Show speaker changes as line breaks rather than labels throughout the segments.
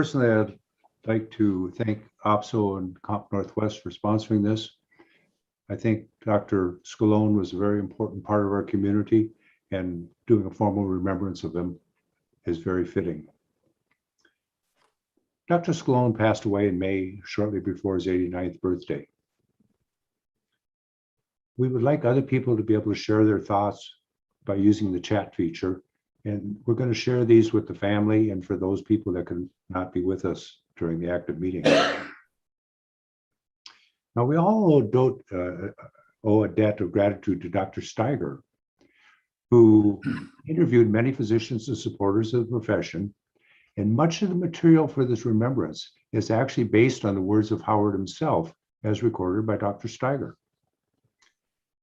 Personally, I'd like to thank OPSO and Comp Northwest for sponsoring this. I think Dr. Scalone was a very important part of our community, and doing a formal remembrance of him is very fitting. Dr. Scalone passed away in May, shortly before his 89th birthday. We would like other people to be able to share their thoughts by using the chat feature, and we're going to share these with the family and for those people that could not be with us during the active meeting. Now, we all owe a debt of gratitude to Dr. Steiger, who interviewed many physicians and supporters of the profession, and much of the material for this remembrance is actually based on the words of Howard himself, as recorded by Dr. Steiger.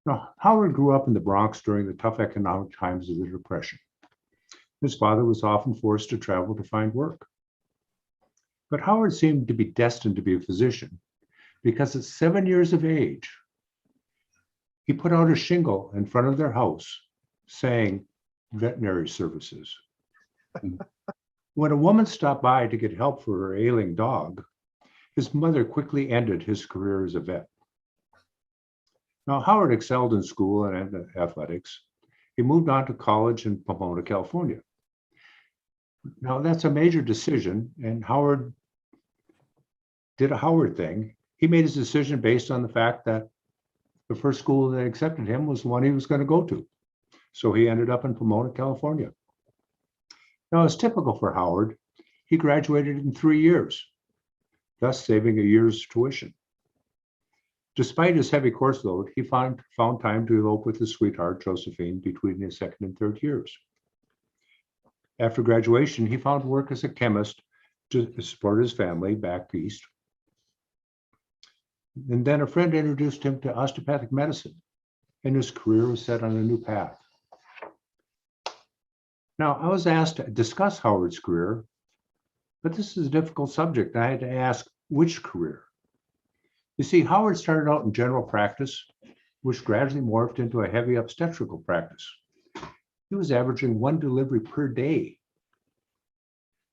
Now, Howard grew up in the Bronx during the tough economic times of the Depression. His father was often forced to travel to find work. But Howard seemed to be destined to be a physician because at 7 years of age, he put out a shingle in front of their house saying veterinary services. When a woman stopped by to get help for her ailing dog, his mother quickly ended his career as a vet. Now, Howard excelled in school and in athletics. He moved on to college in Pomona, California. Now, that's a major decision, and Howard did a Howard thing. He made his decision based on the fact that the first school that accepted him was the one he was going to go to. So he ended up in Pomona, California. Now, as typical for Howard, he graduated in 3 years, thus saving a year's tuition. Despite his heavy course load, he found time to elope with his sweetheart, Josephine, between his second and third years. After graduation, he found work as a chemist to support his family back east. And then a friend introduced him to osteopathic medicine, and his career was set on a new path. Now, I was asked to discuss Howard's career, but this is a difficult subject. I had to ask which career. You see, Howard started out in general practice, which gradually morphed into a heavy obstetrical practice. He was averaging 1 delivery per day.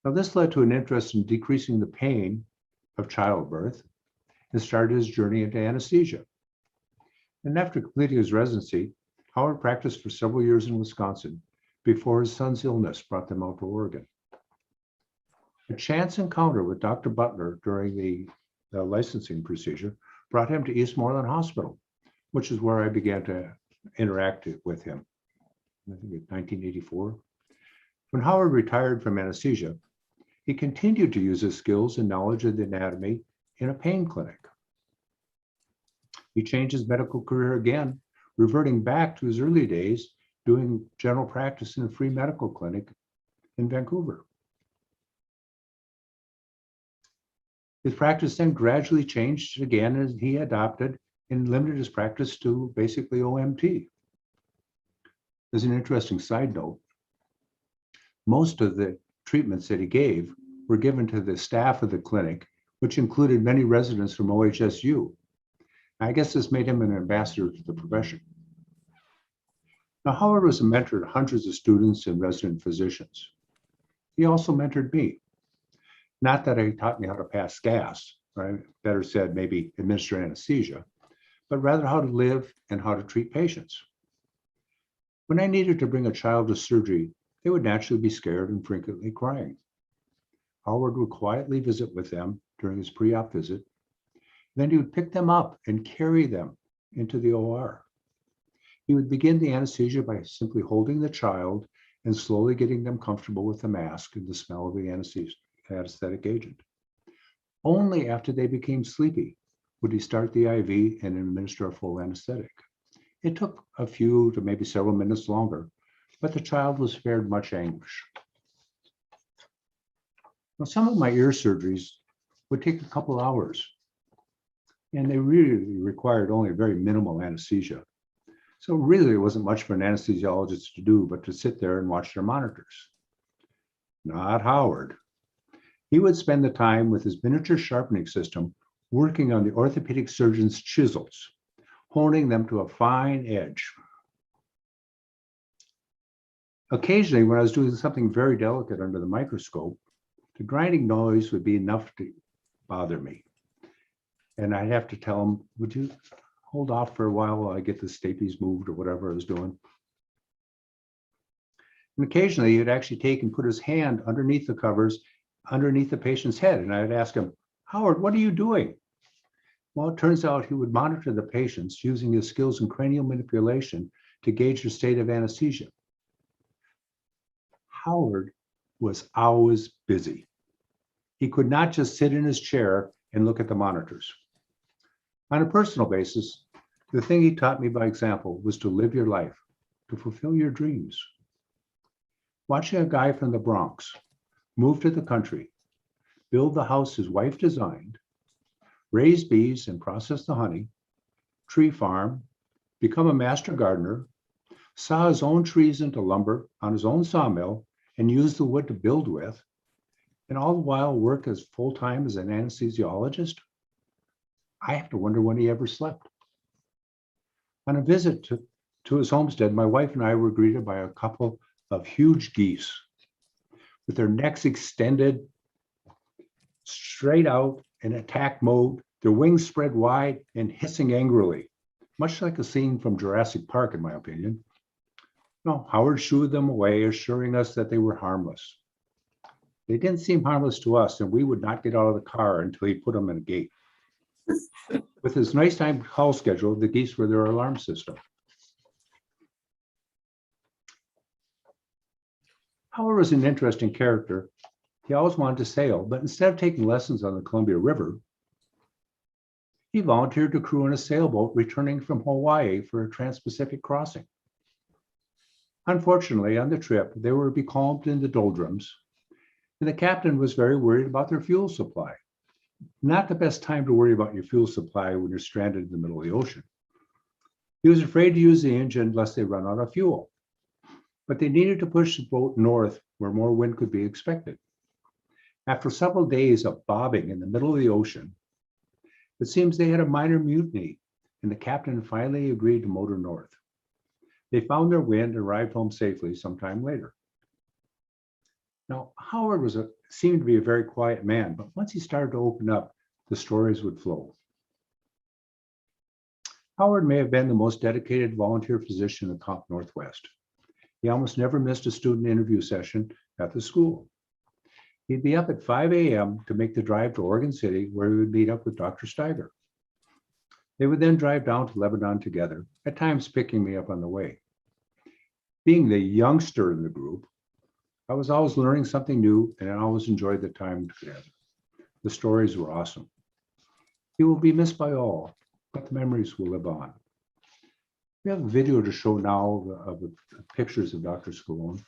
Now, this led to an interest in decreasing the pain of childbirth and started his journey into anesthesia. And after completing his residency, Howard practiced for several years in Wisconsin before his son's illness brought them out to Oregon. A chance encounter with Dr. Butler during the licensing procedure brought him to Eastmoreland Hospital, which is where I began to interact with him. I think in 1984. When Howard retired from anesthesia, he continued to use his skills and knowledge of the anatomy in a pain clinic. He changed his medical career again, reverting back to his early days doing general practice in a free medical clinic in Vancouver. His practice then gradually changed again as he adopted and limited his practice to basically OMT. As an interesting side note, most of the treatments that he gave were given to the staff of the clinic, which included many residents from OHSU. I guess this made him an ambassador to the profession. Now, Howard was a mentor to hundreds of students and resident physicians. He also mentored me. Not that he taught me how to pass gas, or better said, maybe administer anesthesia, but rather how to live and how to treat patients. When I needed to bring a child to surgery, they would naturally be scared and frequently crying. Howard would quietly visit with them during his pre-op visit. Then he would pick them up and carry them into the OR. He would begin the anesthesia by simply holding the child and slowly getting them comfortable with the mask and the smell of the anesthetic agent. Only after they became sleepy would he start the IV and administer a full anesthetic. It took a few to maybe several minutes longer, but the child was spared much anguish. Now, some of my ear surgeries would take a couple hours, and they really required only very minimal anesthesia. So really, it wasn't much for an anesthesiologist to do, but to sit there and watch their monitors. Not Howard. He would spend the time with his miniature sharpening system working on the orthopedic surgeon's chisels, honing them to a fine edge. Occasionally, when I was doing something very delicate under the microscope, The grinding noise would be enough to bother me. And I'd have to tell him, would you hold off for a while I get the staples moved or whatever I was doing? And occasionally he'd actually take and put his hand underneath the covers, underneath the patient's head. And I'd ask him, Howard, what are you doing? Well, it turns out he would monitor the patients using his skills in cranial manipulation to gauge their state of anesthesia. Howard was always busy. He could not just sit in his chair and look at the monitors. On a personal basis, the thing he taught me by example was to live your life, to fulfill your dreams. Watching a guy from the Bronx move to the country, build the house his wife designed, raise bees and process the honey, tree farm, become a master gardener, saw his own trees into lumber on his own sawmill and use the wood to build with, and all the while work as full-time as an anesthesiologist, I have to wonder when he ever slept. On a visit to his homestead, my wife and I were greeted by a couple of huge geese with their necks extended straight out in attack mode, their wings spread wide and hissing angrily, much like a scene from Jurassic Park, in my opinion. No, Howard shooed them away, assuring us that they were harmless. They didn't seem harmless to us, and we would not get out of the car until he put them in a gate. With his nighttime call schedule, the geese were their alarm system. Howard was an interesting character. He always wanted to sail, but instead of taking lessons on the Columbia River, he volunteered to crew on a sailboat returning from Hawaii for a trans-Pacific crossing. Unfortunately, on the trip, they were becalmed in the doldrums, and the captain was very worried about their fuel supply. Not the best time to worry about your fuel supply when you're stranded in the middle of the ocean. He was afraid to use the engine lest they run out of fuel, but they needed to push the boat north where more wind could be expected. After several days of bobbing in the middle of the ocean, it seems they had a minor mutiny, and the captain finally agreed to motor north. They found their wind and arrived home safely sometime later. Now, Howard seemed to be a very quiet man, but once he started to open up, the stories would flow. Howard may have been the most dedicated volunteer physician in the Comp Northwest. He almost never missed a student interview session at the school. He'd be up at 5 a.m. to make the drive to Oregon City, where he would meet up with Dr. Steiger. They would then drive down to Lebanon together, at times picking me up on the way. Being the youngster in the group, I was always learning something new, and I always enjoyed the time together. The stories were awesome. He will be missed by all, but the memories will live on. We have a video to show now of the pictures of Dr. Scalone.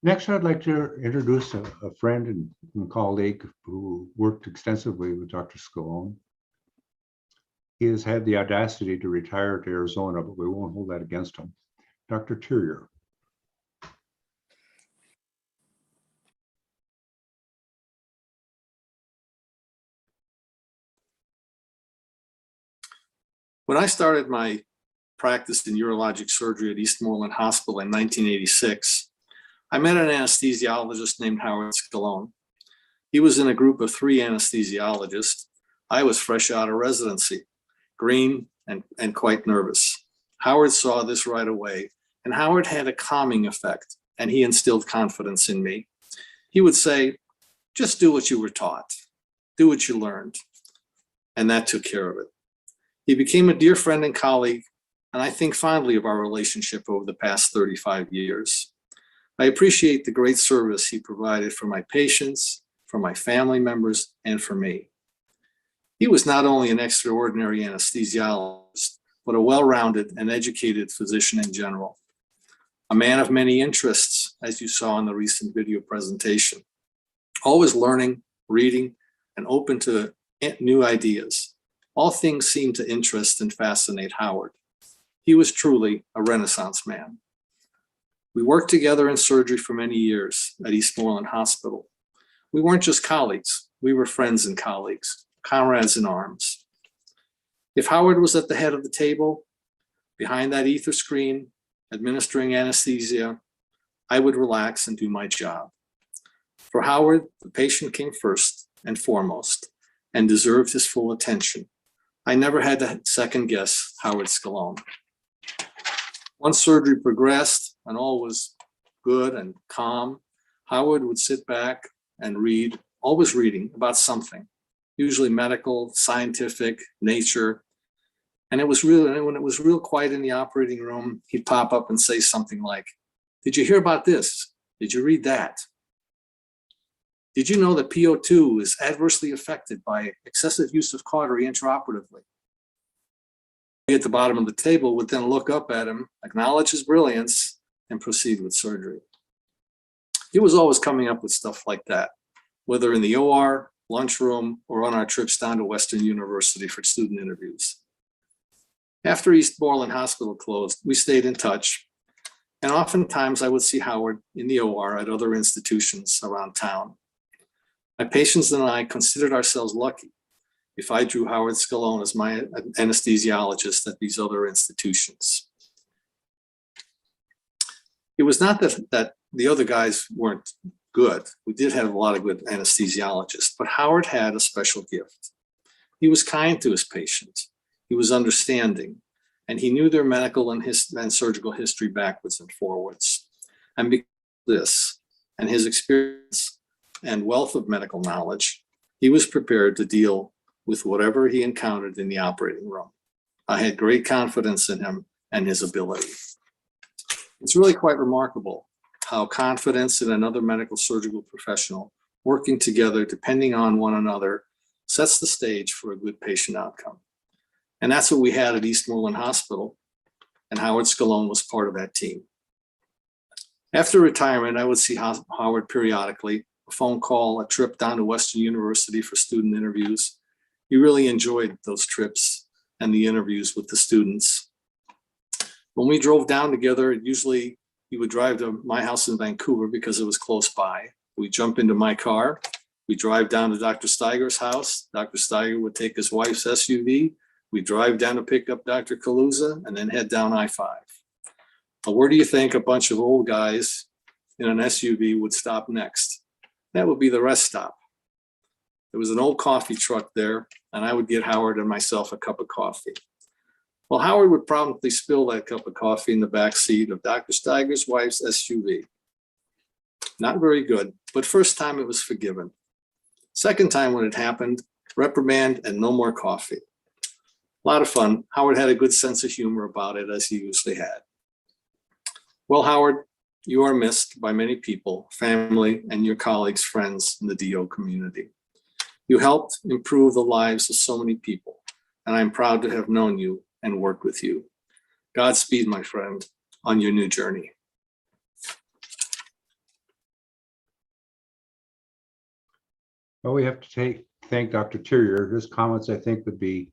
Next, I'd like to introduce a friend and colleague who worked extensively with Dr. Scalone. He has had the audacity to retire to Arizona, but we won't hold that against him. Dr. Terrier.
When I started my practice in urologic surgery at Eastmoreland Hospital in 1986, I met an anesthesiologist named Howard Scalone. He was in a group of 3 anesthesiologists. I was fresh out of residency, green and quite nervous. Howard saw this right away, and Howard had a calming effect, and he instilled confidence in me. He would say, just do what you were taught, do what you learned, and that took care of it. He became a dear friend and colleague, and I think fondly of our relationship over the past 35 years. I appreciate the great service he provided for my patients, for my family members, and for me. He was not only an extraordinary anesthesiologist, but a well-rounded and educated physician in general. A man of many interests, as you saw in the recent video presentation. Always learning, reading, and open to new ideas. All things seemed to interest and fascinate Howard. He was truly a Renaissance man. We worked together in surgery for many years at Eastmoreland Hospital. We weren't just colleagues, we were friends and colleagues, comrades in arms. If Howard was at the head of the table, behind that ether screen, administering anesthesia, I would relax and do my job. For Howard, the patient came first and foremost and deserved his full attention. I never had to second guess Howard Scalone. Once surgery progressed and all was good and calm, Howard would sit back and read, always reading about something, usually medical, scientific, nature. And when it was real quiet in the operating room, he'd pop up and say something like, "Did you hear about this? Did you read that? Did you know that PO2 is adversely affected by excessive use of cautery intraoperatively?" At the bottom of the table would then look up at him, acknowledge his brilliance, and proceed with surgery. He was always coming up with stuff like that, whether in the OR, lunchroom, or on our trips down to Western University for student interviews. After Eastmoreland Hospital closed, we stayed in touch, and oftentimes I would see Howard in the OR at other institutions around town. My patients and I considered ourselves lucky if I drew Howard Scalone as my anesthesiologist at these other institutions. It was not that the other guys weren't good. We did have a lot of good anesthesiologists, but Howard had a special gift. He was kind to his patients. He was understanding, and he knew their medical and surgical history backwards and forwards. And because of this and his experience and wealth of medical knowledge, he was prepared to deal with whatever he encountered in the operating room. I had great confidence in him and his ability. It's really quite remarkable how confidence in another medical surgical professional working together, depending on one another, sets the stage for a good patient outcome. And that's what we had at Eastmoreland Hospital, and Howard Scalone was part of that team. After retirement, I would see Howard periodically, a phone call, a trip down to Western University for student interviews. He really enjoyed those trips and the interviews with the students. When we drove down together, usually he would drive to my house in Vancouver because it was close by. We'd jump into my car, we'd drive down to Dr. Steiger's house. Dr. Steiger would take his wife's SUV. We'd drive down to pick up Dr. Kaluza and then head down I-5. Now, where do you think a bunch of old guys in an SUV would stop next? That would be the rest stop. There was an old coffee truck there, and I would get Howard and myself a cup of coffee. Well, Howard would promptly spill that cup of coffee in the back seat of Dr. Steiger's wife's SUV. Not very good, but first time it was forgiven. Second time when it happened, reprimand and no more coffee. A lot of fun. Howard had a good sense of humor about it, as he usually had. Well, Howard, you are missed by many people, family, and your colleagues, friends in the DO community. You helped improve the lives of so many people, and I'm proud to have known you and worked with you. Godspeed, my friend, on your new journey.
Well, we have to thank Dr. Terrier. His comments, I think, would be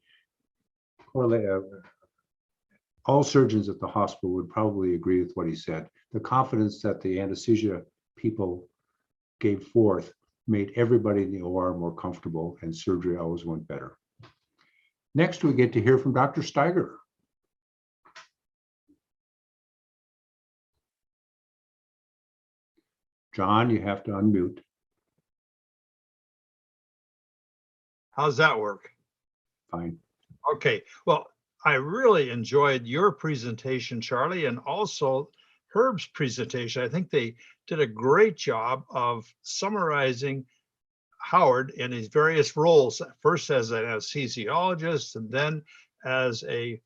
all surgeons at the hospital would probably agree with what he said. The confidence that the anesthesia people gave forth made everybody in the OR more comfortable, and surgery always went better. Next, we get to hear from Dr. Steiger. John, you have to unmute.
How's that work?
Fine.
Okay, well, I really enjoyed your presentation, Charlie, and also Herb's presentation. I think they did a great job of summarizing Howard in his various roles, first as an anesthesiologist and then as a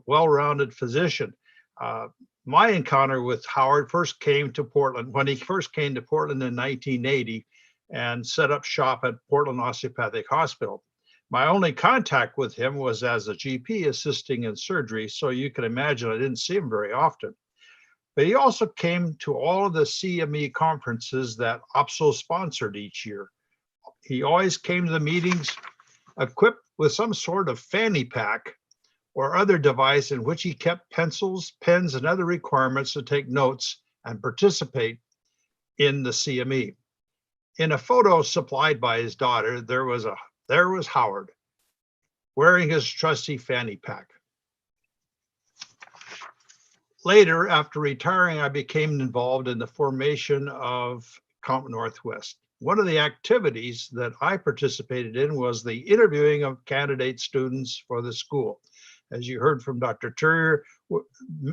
well-rounded physician. My encounter with Howard first came to Portland when he first came to Portland in 1980 and set up shop at Portland Osteopathic Hospital. My only contact with him was as a GP assisting in surgery, so you can imagine I didn't see him very often. But he also came to all of the CME conferences that OPSO sponsored each year. He always came to the meetings equipped with some sort of fanny pack or other device in which he kept pencils, pens, and other requirements to take notes and participate in the CME. In a photo supplied by his daughter, there was Howard wearing his trusty fanny pack. Later, after retiring, I became involved in the formation of Comp Northwest. One of the activities that I participated in was the interviewing of candidate students for the school. As you heard from Dr. Terrier,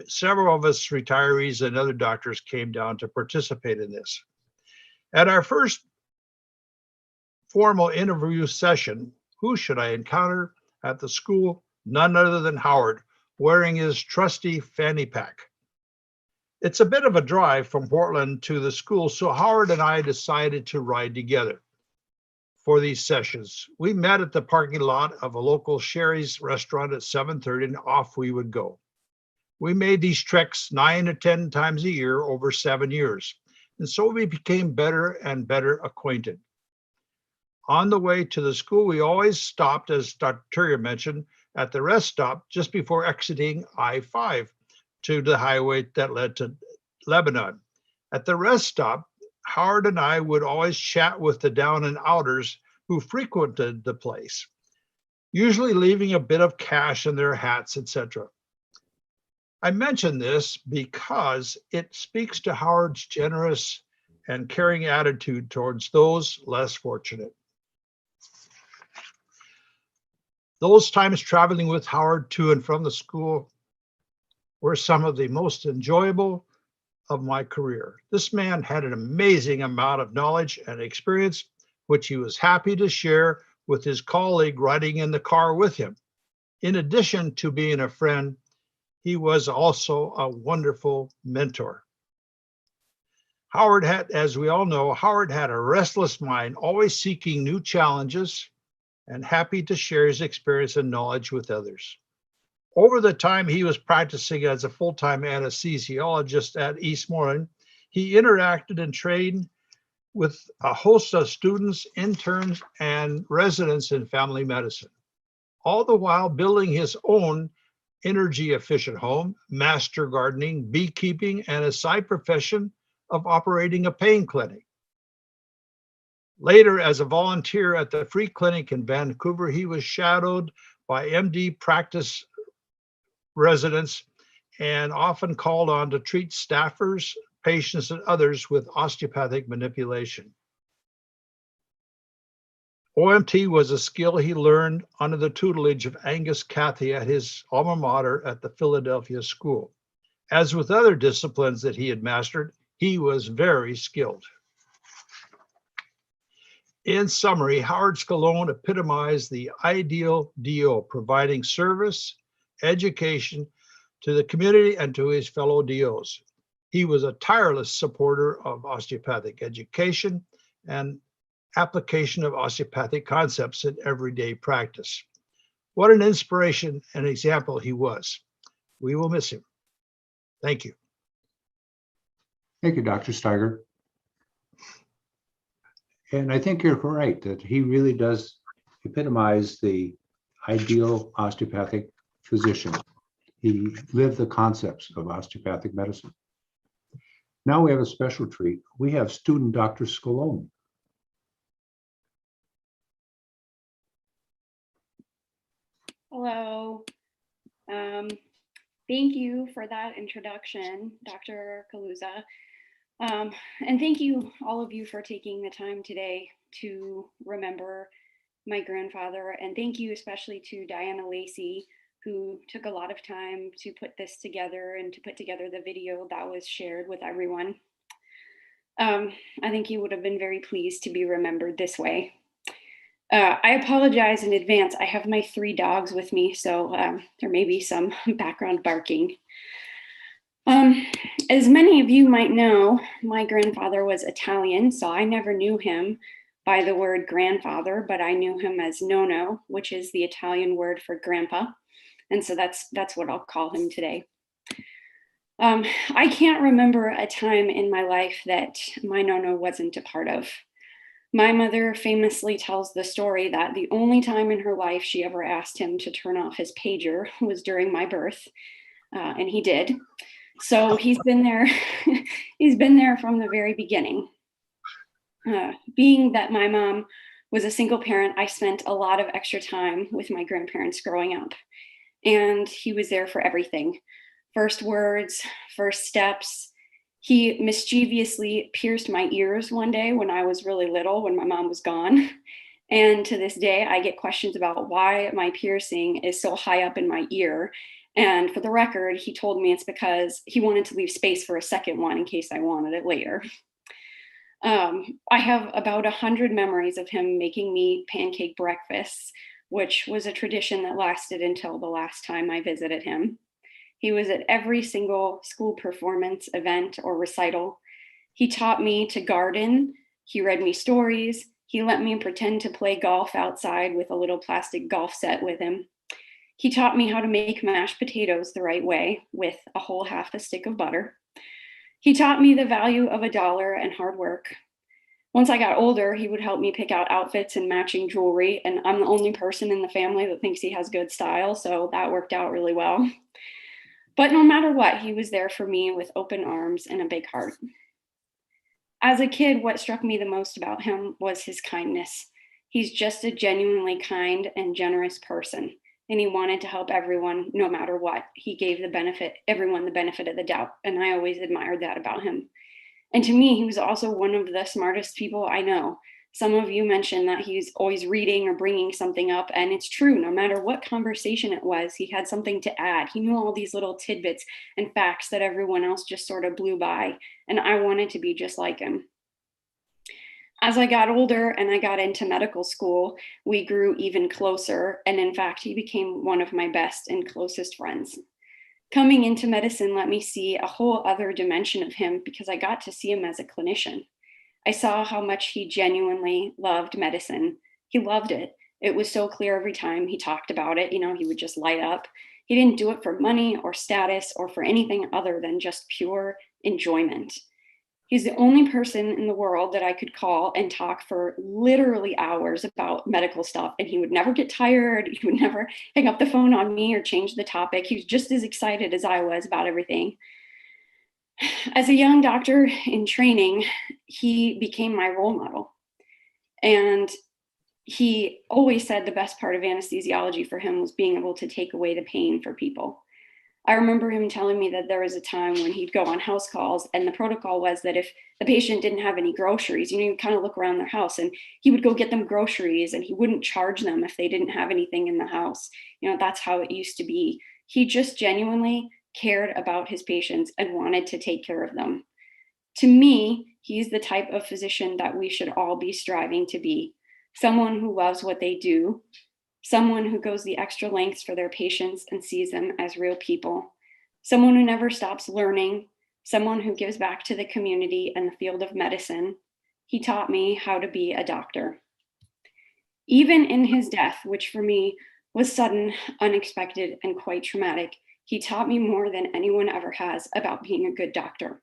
several of us retirees and other doctors came down to participate in this. At our first formal interview session, who should I encounter at the school? None other than Howard, wearing his trusty fanny pack. It's a bit of a drive from Portland to the school, so Howard and I decided to ride together for these sessions. We met at the parking lot of a local Sherry's restaurant at 7:30, and off we would go. We made these treks 9 or 10 times a year over 7 years, and so we became better and better acquainted. On the way to the school, we always stopped, as Dr. Terrier mentioned, at the rest stop just before exiting I-5 to the highway that led to Lebanon. At the rest stop, Howard and I would always chat with the down and outers who frequented the place, usually leaving a bit of cash in their hats, etc. I mention this because it speaks to Howard's generous and caring attitude towards those less fortunate. Those times traveling with Howard to and from the school were some of the most enjoyable of my career. This man had an amazing amount of knowledge and experience, which he was happy to share with his colleague riding in the car with him. In addition to being a friend, he was also a wonderful mentor. Howard had, as we all know, Howard had a restless mind, always seeking new challenges and happy to share his experience and knowledge with others. Over the time he was practicing as a full-time anesthesiologist at Eastmoreland, he interacted and trained with a host of students, interns, and residents in family medicine, all the while building his own energy-efficient home, master gardening, beekeeping, and a side profession of operating a pain clinic. Later, as a volunteer at the Free Clinic in Vancouver, he was shadowed by MD practice residents and often called on to treat staffers, patients, and others with osteopathic manipulation. OMT was a skill he learned under the tutelage of Angus Cathy at his alma mater at the Philadelphia School. As with other disciplines that he had mastered, he was very skilled. In summary, Howard Scalone epitomized the ideal DO, providing service, education to the community and to his fellow DOs. He was a tireless supporter of osteopathic education and application of osteopathic concepts in everyday practice. What an inspiration and example he was. We will miss him. Thank you.
Thank you, Dr. Steiger. And I think you're right that he really does epitomize the ideal osteopathic physician. He lived the concepts of osteopathic medicine. Now we have a special treat. We have student Dr. Scalone.
Hello. Thank you for that introduction, Dr. Kaluza. And thank you, all of you, for taking the time today to remember my grandfather. And thank you especially to Diana Lacey, who took a lot of time to put this together and to put together the video that was shared with everyone. I think you would have been very pleased to be remembered this way. I apologize in advance. I have my 3 dogs with me, so there may be some background barking. As many of you might know, my grandfather was Italian, so I never knew him by the word grandfather, but I knew him as nonno, which is the Italian word for grandpa. And so that's what I'll call him today. I can't remember a time in my life that my nonno wasn't a part of. My mother famously tells the story that the only time in her life she ever asked him to turn off his pager was during my birth, and he did. So he's been there. He's been there from the very beginning. Being that my mom was a single parent, I spent a lot of extra time with my grandparents growing up, and he was there for everything. First words, first steps. He mischievously pierced my ears one day when I was really little, when my mom was gone. And to this day, I get questions about why my piercing is so high up in my ear. And for the record, he told me it's because he wanted to leave space for a second one in case I wanted it later. I have about 100 memories of him making me pancake breakfasts, which was a tradition that lasted until the last time I visited him. He was at every single school performance, event, or recital. He taught me to garden. He read me stories. He let me pretend to play golf outside with a little plastic golf set with him. He taught me how to make mashed potatoes the right way with a whole half a stick of butter. He taught me the value of $1 and hard work. Once I got older, he would help me pick out outfits and matching jewelry, and I'm the only person in the family that thinks he has good style, so that worked out really well. But no matter what, he was there for me with open arms and a big heart. As a kid, what struck me the most about him was his kindness. He's just a genuinely kind and generous person, and he wanted to help everyone no matter what. He gave everyone the benefit of the doubt, and I always admired that about him. And to me, he was also one of the smartest people I know. Some of you mentioned that he's always reading or bringing something up, and it's true. No matter what conversation it was, he had something to add. He knew all these little tidbits and facts that everyone else just sort of blew by, and I wanted to be just like him. As I got older and I got into medical school, we grew even closer, and in fact, he became one of my best and closest friends. Coming into medicine let me see a whole other dimension of him because I got to see him as a clinician. I saw how much he genuinely loved medicine. He loved it. It was so clear every time he talked about it. He would just light up. He didn't do it for money or status or for anything other than just pure enjoyment. He's the only person in the world that I could call and talk for literally hours about medical stuff, and he would never get tired. He would never hang up the phone on me or change the topic. He was just as excited as I was about everything. As a young doctor in training, he became my role model. And he always said the best part of anesthesiology for him was being able to take away the pain for people. I remember him telling me that there was a time when he'd go on house calls, and the protocol was that if the patient didn't have any groceries, you'd kind of look around their house, and he would go get them groceries, and he wouldn't charge them if they didn't have anything in the house. That's how it used to be. He just genuinely cared about his patients and wanted to take care of them. To me, he's the type of physician that we should all be striving to be. Someone who loves what they do, someone who goes the extra lengths for their patients and sees them as real people, someone who never stops learning, someone who gives back to the community and the field of medicine. He taught me how to be a doctor. Even in his death, which for me was sudden, unexpected, and quite traumatic, he taught me more than anyone ever has about being a good doctor.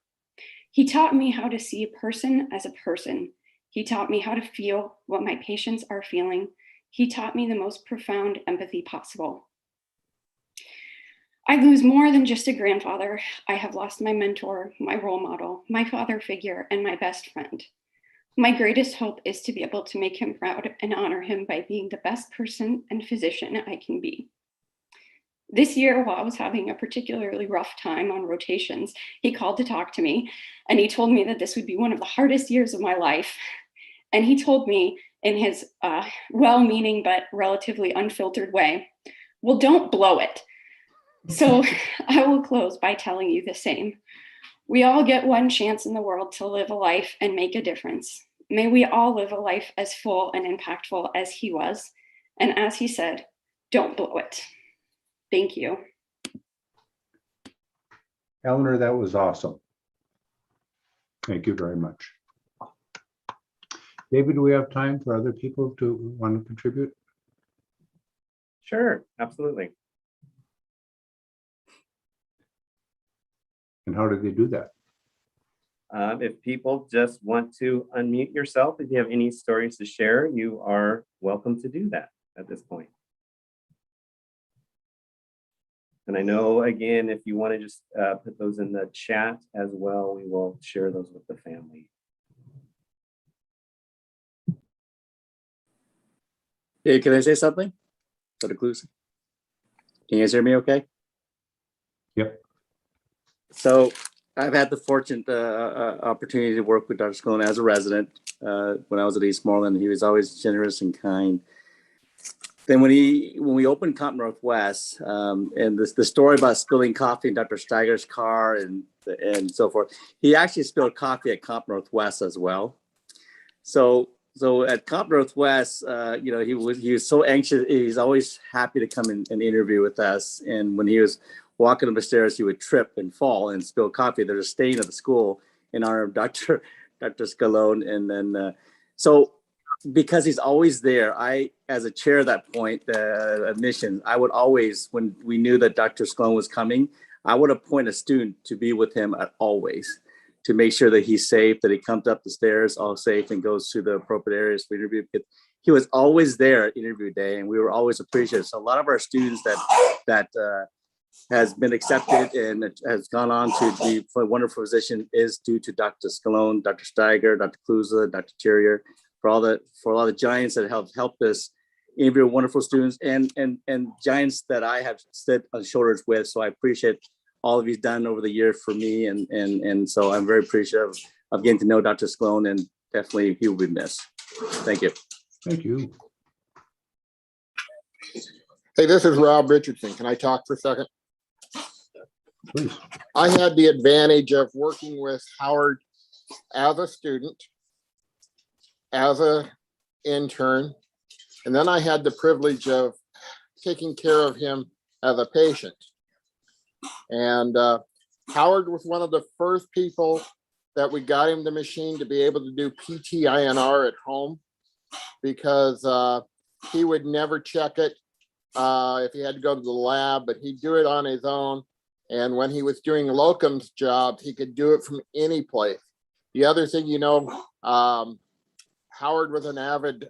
He taught me how to see a person as a person, He taught me how to feel what my patients are feeling. He taught me the most profound empathy possible. I lose more than just a grandfather. I have lost my mentor, my role model, my father figure, and my best friend. My greatest hope is to be able to make him proud and honor him by being the best person and physician I can be. This year, while I was having a particularly rough time on rotations, he called to talk to me, and he told me that this would be one of the hardest years of my life. And he told me in his well-meaning but relatively unfiltered way, well, don't blow it. So I will close by telling you the same. We all get one chance in the world to live a life and make a difference. May we all live a life as full and impactful as he was. And as he said, don't blow it. Thank you.
Eleanor, that was awesome. Thank you very much. David, do we have time for other people to want to contribute?
Sure, absolutely.
And how do they do that?
If people just want to unmute yourself, if you have any stories to share, you are welcome to do that at this point. And I know, again, if you want to just put those in the chat as well, we will share those with the family.
Hey, can I say something? For the clues. Can you guys hear me okay?
Yep.
So I've had the fortunate opportunity to work with Dr. Scalone as a resident when I was at Eastmoreland. He was always generous and kind. Then when we opened Comp Northwest, and the story about spilling coffee in Dr. Steiger's car and so forth, he actually spilled coffee at Comp Northwest as well. So at Comp Northwest, he was so anxious. He's always happy to come and interview with us. And when he was walking up the stairs, he would trip and fall and spill coffee. There's a stain at the school in honor of Dr. Scalone. And then, so because he's always there, I, as a chair at that point, admission, I would always, when we knew that Dr. Scalone was coming, I would appoint a student to be with him at always, to make sure that he's safe, that he comes up the stairs all safe and goes to the appropriate areas for interview. He was always there at interview day, and we were always appreciative. So a lot of our students that has been accepted and has gone on to be a wonderful physician is due to Dr. Scalone, Dr. Steiger, Dr. Kluza, Dr. Terrier, for all the giants that have helped us interview wonderful students and giants that I have stood on shoulders with. So I appreciate all of you've done over the years for me. And so I'm very appreciative of getting to know Dr. Scalone, and definitely he will be missed. Thank you.
Thank you.
Hey, this is Rob Richardson. Can I talk for a second?
Please.
I had the advantage of working with Howard as a student, as an intern, and then I had the privilege of taking care of him as a patient. And Howard was one of the first people that we got him the machine to be able to do PT-INR at home, because he would never check it if he had to go to the lab, but he'd do it on his own. And when he was doing locums jobs, he could do it from any place. The other thing, Howard was an avid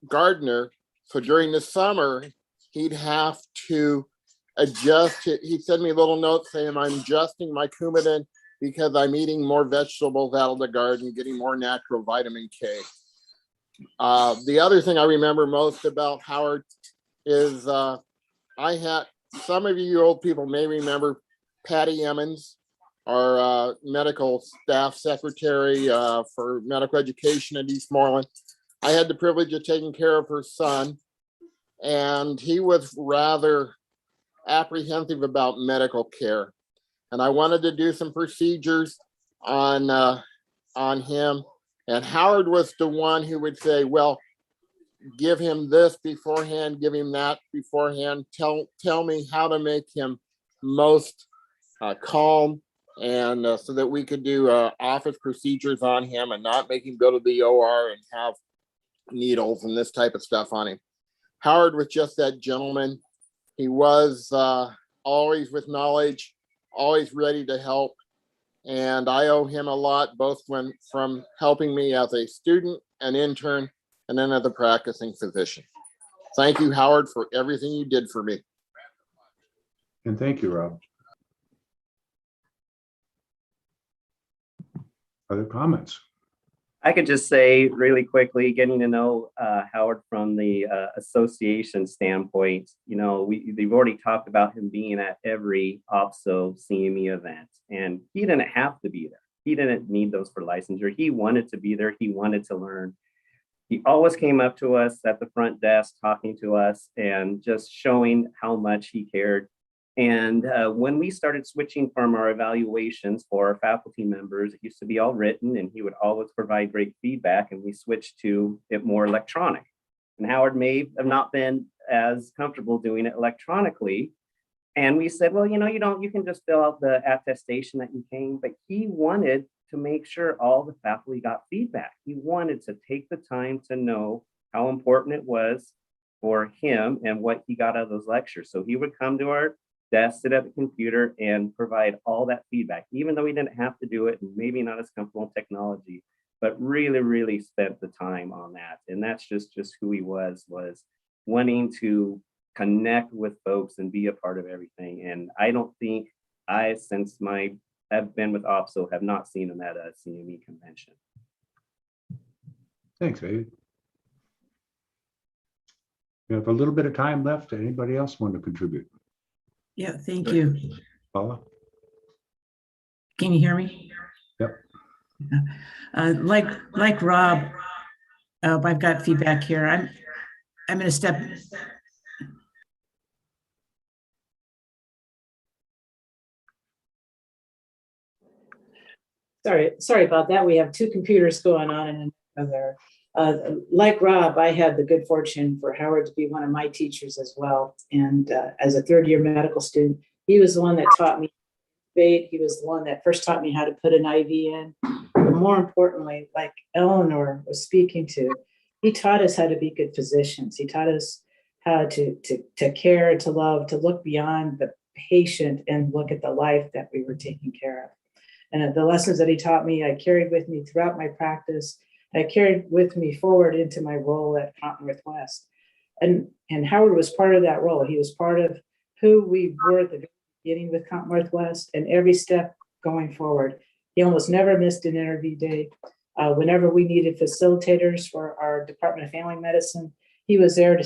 gardener. So during the summer, he'd have to adjust. He'd send me a little note saying, I'm adjusting my Coumadin because I'm eating more vegetables out of the garden, getting more natural vitamin K. The other thing I remember most about Howard is I had, some of you old people may remember Patty Emmons, our medical staff secretary for medical education at Eastmoreland. I had the privilege of taking care of her son, and he was rather apprehensive about medical care. And I wanted to do some procedures on him. And Howard was the one who would say, well, give him this beforehand, give him that beforehand, tell me how to make him most calm, and so that we could do office procedures on him and not make him go to the OR and have needles and this type of stuff on him. Howard was just that gentleman. He was always with knowledge, always ready to help. And I owe him a lot, both from helping me as a student, an intern, and then as a practicing physician. Thank you, Howard, for everything you did for me.
And thank you, Rob. Other comments?
I could just say really quickly, getting to know Howard from the association standpoint, they've already talked about him being at every OPSO CME event, and he didn't have to be there. He didn't need those for licensure. He wanted to be there. He wanted to learn. He always came up to us at the front desk, talking to us and just showing how much he cared. And when we started switching from our evaluations for our faculty members, it used to be all written, and he would always provide great feedback, and we switched to it more electronic. And Howard may have not been as comfortable doing it electronically. And we said, well, you can just fill out the attestation that you came, but he wanted to make sure all the faculty got feedback. He wanted to take the time to know how important it was for him and what he got out of those lectures. So he would come to our desk, sit at the computer, and provide all that feedback, even though he didn't have to do it, and maybe not as comfortable in technology, but really, really spent the time on that. And that's just who he was wanting to connect with folks and be a part of everything. And I don't think since I've been with OPSO, have not seen him at a CME convention.
Thanks, David. We have a little bit of time left. Anybody else want to contribute?
Yeah, thank you.
Paula?
Can you hear me?
Yep.
Like Rob, I've got feedback here. I'm going to step. Sorry about that. We have two computers going on and another. Like Rob, I had the good fortune for Howard to be one of my teachers as well. And as a third-year medical student, he was the one that taught me. He was the one that first taught me how to put an IV in. But more importantly, like Eleanor was speaking to, he taught us how to be good physicians. He taught us how to care, to love, to look beyond the patient and look at the life that we were taking care of. And the lessons that he taught me, I carried with me throughout my practice. I carried with me forward into my role at Commonwealth West. And Howard was part of that role. He was part of who we were at the beginning with Commonwealth West and every step going forward. He almost never missed an interview day. Whenever we needed facilitators for our Department of Family Medicine, he was there to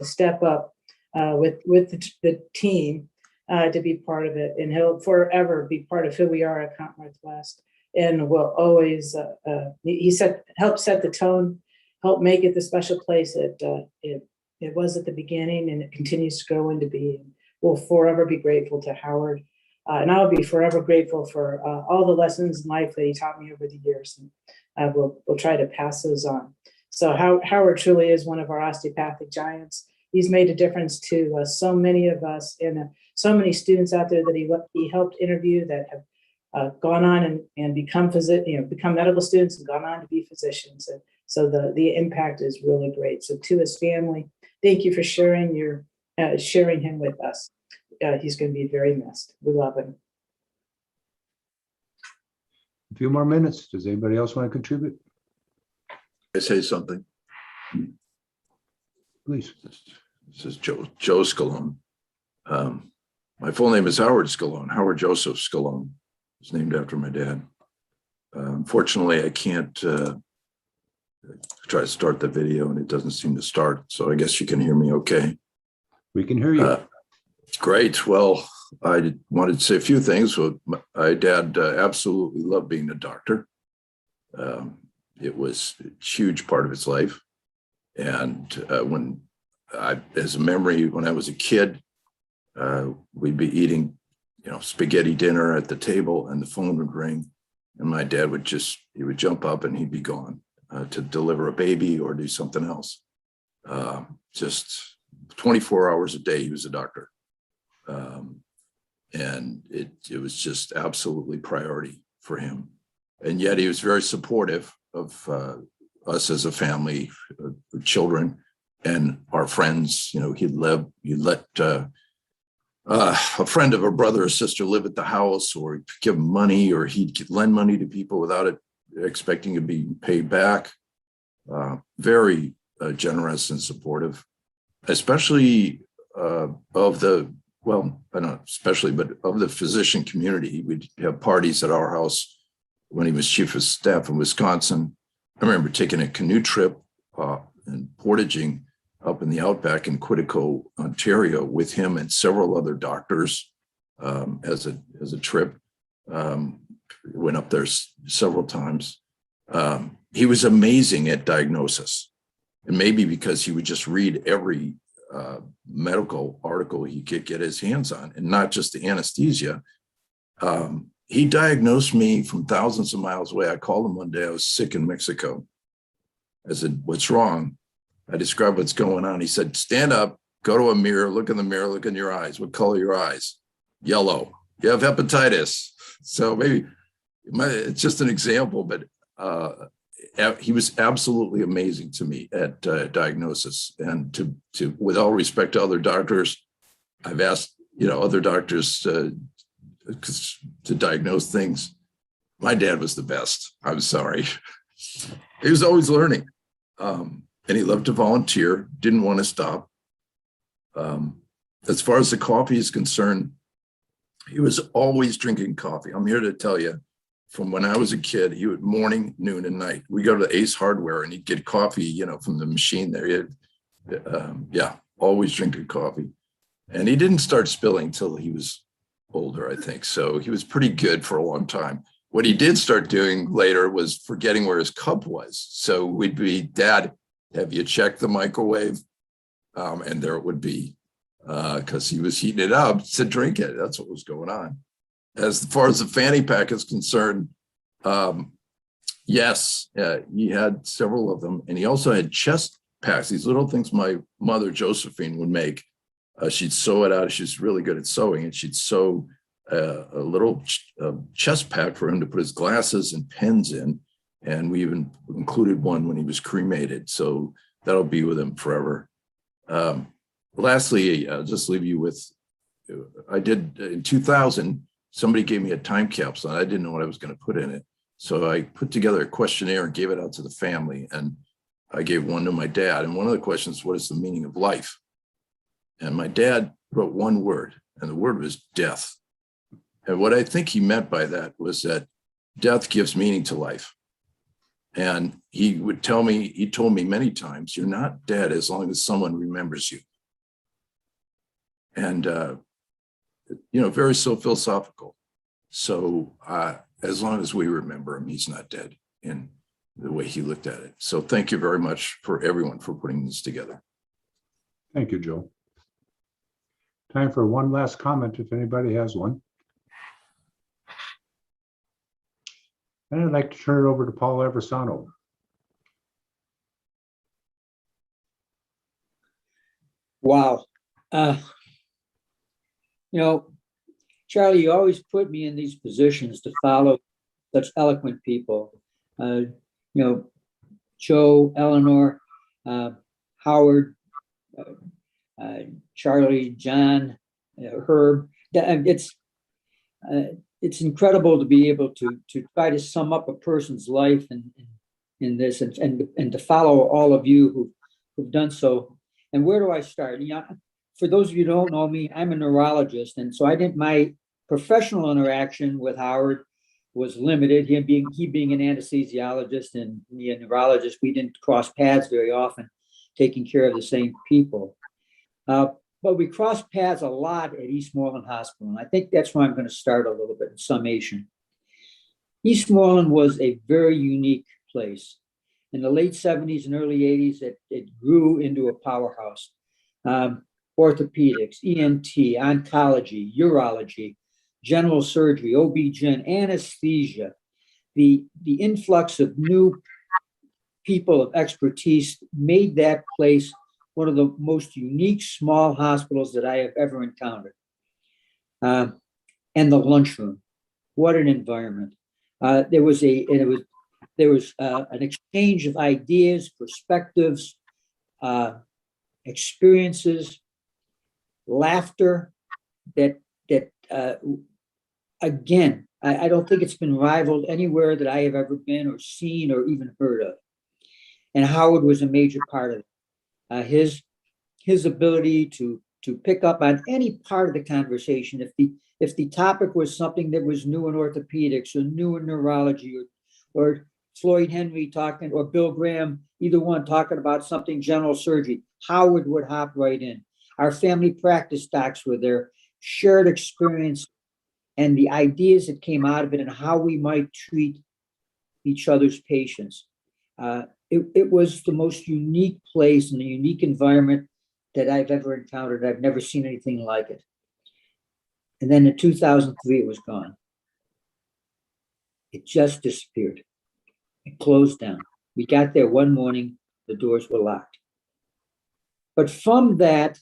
step up with the team to be part of it. And he'll forever be part of who we are at Commonwealth West. And will always, he helped set the tone, helped make it the special place it was at the beginning, and it continues to grow into being. We'll forever be grateful to Howard. And I'll be forever grateful for all the lessons in life that he taught me over the years. And we'll try to pass those on. So Howard truly is one of our osteopathic giants. He's made a difference to so many of us and so many students out there that he helped interview that have gone on and become medical students and gone on to be physicians. And so the impact is really great. So to his family, thank you for sharing him with us. He's going to be very missed. We love him.
A few more minutes. Does anybody else want to contribute?
I say something.
Please.
This is Joe Scalone. My full name is Howard Scalone, Howard Joseph Scalone. It's named after my dad. Unfortunately, I can't try to start the video and it doesn't seem to start. So I guess you can hear me okay.
We can hear you.
Great. Well, I wanted to say a few things. Well, my dad absolutely loved being a doctor. It was a huge part of his life. And as a memory, when I was a kid, we'd be eating spaghetti dinner at the table and the phone would ring and my dad would jump up and he'd be gone to deliver a baby or do something else. Just 24 hours a day, he was a doctor. And it was just absolutely priority for him. And yet he was very supportive of us as a family, children and our friends. He'd let a friend of a brother or sister live at the house, or give them money, or he'd lend money to people without it expecting to be paid back. Very generous and supportive, especially of the, well, I don't know, especially, but of the physician community. We'd have parties at our house when he was chief of staff in Wisconsin. I remember taking a canoe trip and portaging up in the outback in Quetico, Ontario, with him and several other doctors as a trip. Went up there several times. He was amazing at diagnosis, and maybe because he would just read every medical article he could get his hands on, and not just the anesthesia. He diagnosed me from thousands of miles away. I called him one day. I was sick in Mexico. I said, "What's wrong?" I described what's going on. He said, "Stand up, go to a mirror, look in the mirror, look in your eyes. What color are your eyes?" "Yellow." "You have hepatitis." So maybe it's just an example, but he was absolutely amazing to me at diagnosis. And to with all respect to other doctors, I've asked other doctors to diagnose things. My dad was the best. I'm sorry. He was always learning, and he loved to volunteer. Didn't want to stop. As far as the coffee is concerned, he was always drinking coffee. I'm here to tell you, from when I was a kid, he would morning, noon, and night. We go to Ace Hardware and he'd get coffee, from the machine there. Always drinking coffee. And he didn't start spilling till he was older, I think. So he was pretty good for a long time. What he did start doing later was forgetting where his cup was. So we'd be, "Dad, have you checked the microwave?" And there it would be, because he was heating it up to drink it. That's what was going on. As far as the fanny pack is concerned, yes, he had several of them. And he also had chest packs, these little things my mother, Josephine, would make. She'd sew it out. She's really good at sewing. And she'd sew a little chest pack for him to put his glasses and pens in. And we even included one when he was cremated. So that'll be with him forever. Lastly, I'll just leave you with, I did in 2000, somebody gave me a time capsule and I didn't know what I was going to put in it. So I put together a questionnaire and gave it out to the family. And I gave one to my dad. And one of the questions, what is the meaning of life? And my dad wrote one word, and the word was death. And what I think he meant by that was that death gives meaning to life. And he told me many times, "You're not dead as long as someone remembers you." And, very so philosophical. So as long as we remember him, he's not dead in the way he looked at it. So thank you very much for everyone for putting this together.
Thank you, Joe. Time for one last comment if anybody has one. And I'd like to turn it over to Paul Aversano.
Wow. Charlie, you always put me in these positions to follow such eloquent people. Joe, Eleanor, Howard, Charlie, John, Herb. It's incredible to be able to try to sum up a person's life in this and to follow all of you who've done so. And where do I start? For those of you who don't know me, I'm a neurologist, and so my professional interaction with Howard was limited. He being an anesthesiologist and me a neurologist, we didn't cross paths very often, taking care of the same people. But we crossed paths a lot at Eastmoreland Hospital, and I think that's where I'm going to start a little bit in summation. Eastmoreland was a very unique place. In the late 70s and early 80s, it grew into a powerhouse. Orthopedics, ENT, oncology, urology, general surgery, OB-GYN, anesthesia. The influx of new people of expertise made that place one of the most unique small hospitals that I have ever encountered. And the lunchroom, what an environment. There was an exchange of ideas, perspectives, experiences, laughter, again, I don't think it's been rivaled anywhere that I have ever been or seen or even heard of. And Howard was a major part of it. His ability to pick up on any part of the conversation. If the topic was something that was new in orthopedics or new in neurology, or Floyd Henry talking, or Bill Graham, either one talking about something general surgery, Howard would hop right in. Our family practice docs were there, shared experience and the ideas that came out of it and how we might treat each other's patients. It was the most unique place and a unique environment that I've ever encountered. I've never seen anything like it. And then in 2003, it was gone. It just disappeared. It closed down. We got there one morning, the doors were locked. But from that,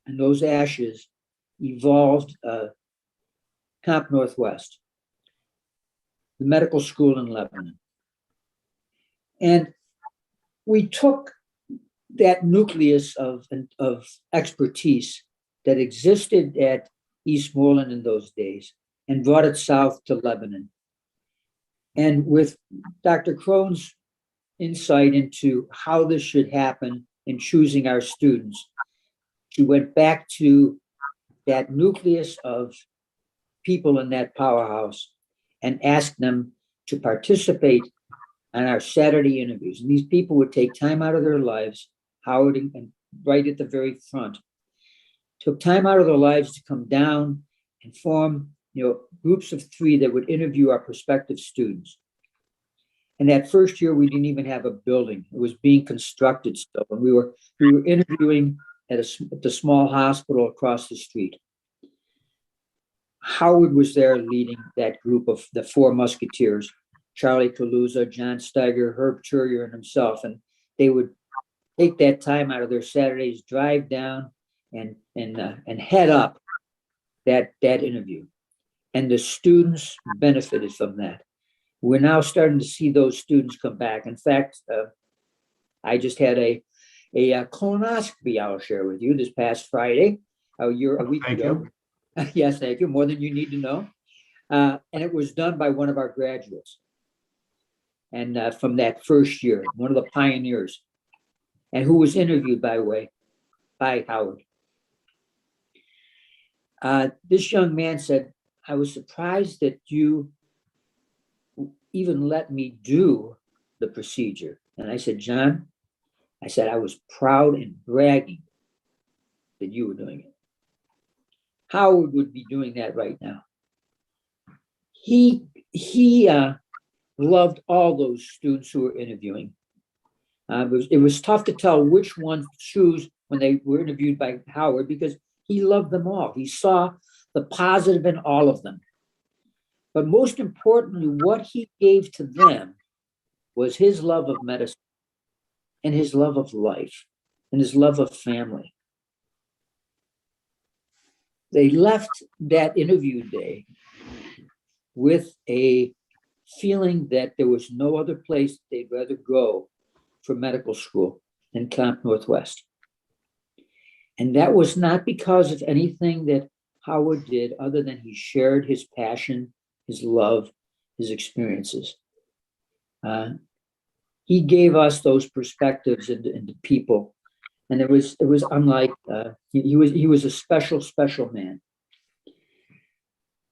and those ashes, evolved Comp Northwest, the medical school in Lebanon. And we took that nucleus of expertise that existed at Eastmoreland in those days and brought it south to Lebanon. And with Dr. Crone's insight into how this should happen in choosing our students, she went back to that nucleus of people in that powerhouse and asked them to participate on our Saturday interviews. And these people would take time out of their lives, Howard and right at the very front, took time out of their lives to come down and form, groups of 3 that would interview our prospective students. And that first year, we didn't even have a building. It was being constructed still. And we were interviewing at the small hospital across the street. Howard was there leading that group of the 4 musketeers, Charlie Kaluza, John Steiger, Herb Churier, and himself. And they would take that time out of their Saturdays, drive down and head up that interview. And the students benefited from that. We're now starting to see those students come back. In fact, I just had a colonoscopy I'll share with you this past Friday, a week
Thank
ago.
you.
Yes, thank you. More than you need to know. And it was done by one of our graduates. And from that first year, one of the pioneers, and who was interviewed, by the way, by Howard. This young man said, I was surprised that you even let me do the procedure. And I said, John, I was proud and bragging that you were doing it. Howard would be doing that right now. He loved all those students who were interviewing. It was tough to tell which one to choose when they were interviewed by Howard because he loved them all. He saw the positive in all of them. But most importantly, what he gave to them was his love of medicine and his love of life and his love of family. They left that interview day with a feeling that there was no other place they'd rather go for medical school than Comp Northwest. And that was not because of anything that Howard did other than he shared his passion, his love, his experiences. He gave us those perspectives into people. And it was unlike, he was a special, special man.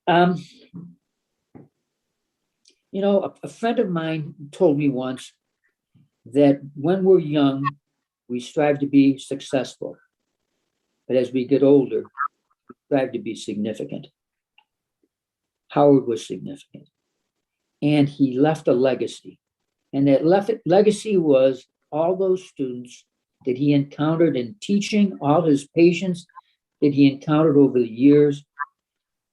A friend of mine told me once that when we're young, we strive to be successful. But as we get older, we strive to be significant. Howard was significant. And he left a legacy. And that legacy was all those students that he encountered in teaching, all his patients that he encountered over the years.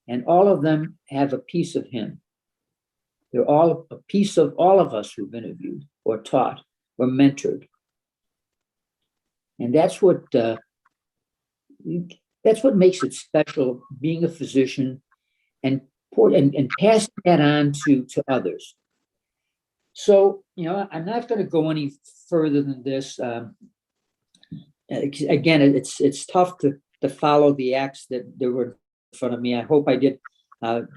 And all of them have a piece of him. They're all a piece of all of us who've interviewed or taught or mentored. And that's what makes it special, being a physician and passing that on to others. So, I'm not going to go any further than this. Again, it's tough to follow the acts that were in front of me. I hope I did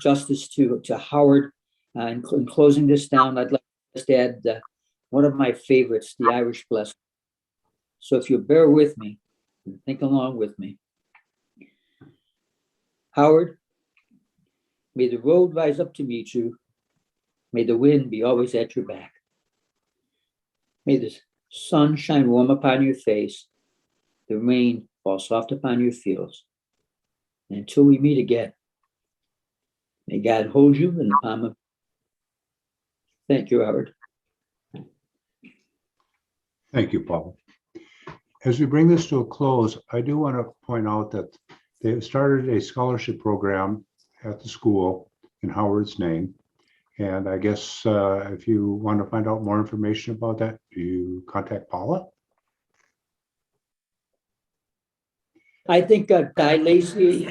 justice to Howard. In closing this down, I'd like to just add one of my favorites, the Irish blessing. So if you bear with me, and think along with me. Howard, may the road rise up to meet you. May the wind be always at your back. May the sun shine warm upon your face. The rain fall soft upon your fields. And until we meet again, may God hold you in the palm of. Thank you, Howard.
Thank you, Paul. As we bring this to a close, I do want to point out that they have started a scholarship program at the school in Howard's name. And I guess if you want to find out more information about that, do you contact Paula?
I think Guy Lacey,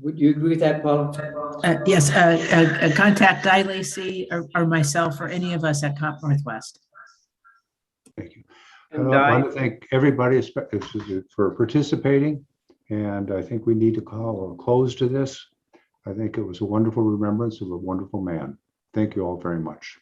would you agree with that, Paul?
Yes, contact Guy Lacey or myself or any of us at Comp Northwest.
Thank you.
And
I want to thank everybody for participating. And I think we need to call a close to this. I think it was a wonderful remembrance of a wonderful man. Thank you all very much.